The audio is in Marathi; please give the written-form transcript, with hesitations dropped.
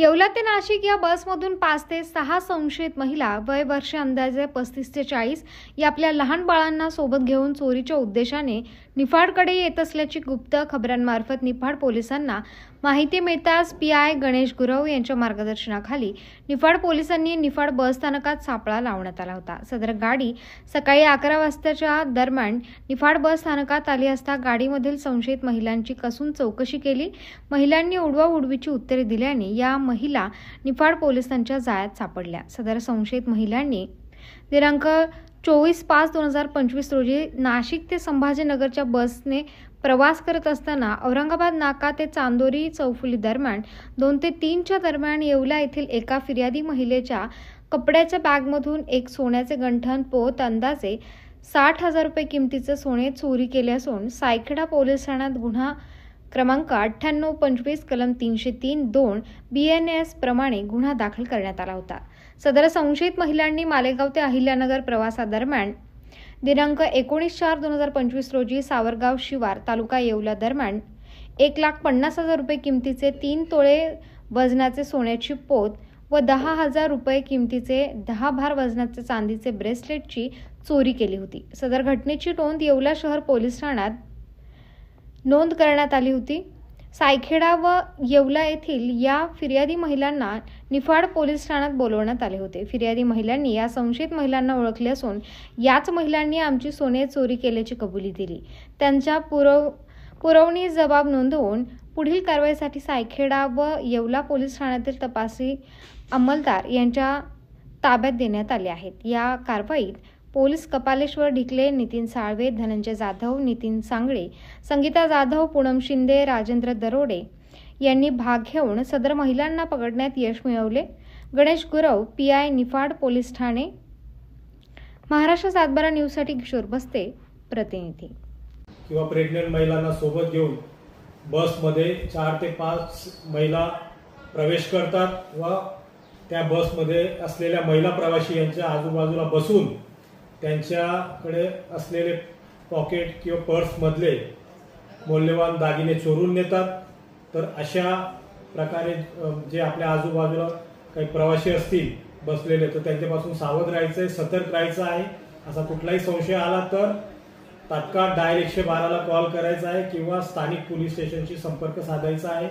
येवला ते नाशिक या बसमधून 5 ते 6 संशयित महिला वय वर्ष अंदाजे 35 ते 40 या आपल्या लहान बाळांना सोबत घेऊन चोरीच्या उद्देशाने निफाडकडे येत असल्याची गुप्त खबरांमार्फत निफाड पोलिसांना माहिती मिळताच पीआय गणेश गुरव यांच्या मार्गदर्शनाखाली निफाड पोलिसांनी निफाड बस स्थानकात सापळा लावण्यात आला होता। सदर गाडी सकाळी 11 वाजताच्या दरम्यान निफाड बस स्थानकात आली असता गाडीमधील संशयित महिलांची कसून चौकशी केली। महिलांनी उडवाउडवीची उत्तरे दिल्याने या महिला निफाड पोलिसांच्या जाळ्यात सापडल्या। सदर संशयित महिलांनी दिनांक 24/5/2025 रोजी नाशिक ते संभाजीनगरच्या बसने प्रवास करत असताना औरंगाबाद नाका ते चांदोरी चौफुली दरम्यान 2 ते 3च्या दरम्यान येवला येथील एका फिर्यादी महिलेच्या कपड्याच्या बॅगमधून एक सोन्याचे गंठण पोत अंदाजे 60,000 रुपये किमतीचे सोने चोरी केले असून सायखेडा पोलीस ठाण्यात गुन्हा क्रमांक 9825 कलम 303(2) BNS प्रमाणे गुन्हा दाखल करण्यात आला होता। सदर संशयित महिलांनी मालेगाव ते अहिल्यानगर प्रवासादरम्यान दिनांक 19/4/2025 रोजी सावरगाव शिवार तालुका येवला दरम्यान 1,50,000 रुपये किमतीचे 3 तोळे वजनाचे सोन्याची पोत व 10,000 रुपये किमतीचे 10 भार वजनाचे चांदीचे ब्रेसलेटची चोरी केली होती। सदर घटनेची नोंद येवला शहर पोलीस ठाण्यात नोंद करण्यात आली होती। सायखेडा व येवला येथील या फिर्यादी महिलांना निफाड पोलीस ठाण्यात बोलवण्यात आले होते। फिर्यादी महिलांनी या संशयित महिलांना ओळखले असून याच महिलांनी आमची सोने चोरी केल्याची कबुली दिली। त्यांच्या पुरवणी जबाब नोंदवून पुढील कारवाईसाठी सायखेडा व येवला पोलीस ठाण्यातील तपासी अंमलदार यांच्या ताब्यात देण्यात आले आहेत। या कारवाईत पोलीस कपालेश्वर ढिकले, नितीन साळवे, धनंजय जाधव, नितीन सांगळे, संगीता जाधव, पूनम शिंदे, राजेंद्र दरोडे यांनी भाग घेऊन सदर महिलांना पकडण्यात यश मिळवले। गणेश गुरव, पीआय निफाड पोलीस ठाणे। महाराष्ट्र 7/12 न्यूजसाठी किशोर बस्ते, प्रतिनिधी। किंवा प्रेग्नेंट महिलांना सोबत घेऊन बसमध्ये 4 ते 5 महिला प्रवेश करतात व त्या बसमध्ये असलेल्या महिला प्रवासी यांच्या आजूबाजूला बसून त्यांच्याकडे असलेले पॉकेट किंवा पर्समधले मौल्यवान दागिने चोरून नेतात। तर अशा प्रकारे जे आपल्या आजूबाजूला काही प्रवासी असतील बसलेले तर त्यांच्यापासून सावध राहायचं आहे, सतर्क राहायचं आहे। असा कुठलाही संशय आला तर तात्काळ डायल 112ला कॉल करायचा आहे किंवा स्थानिक पोलीस स्टेशनशी संपर्क साधायचा आहे।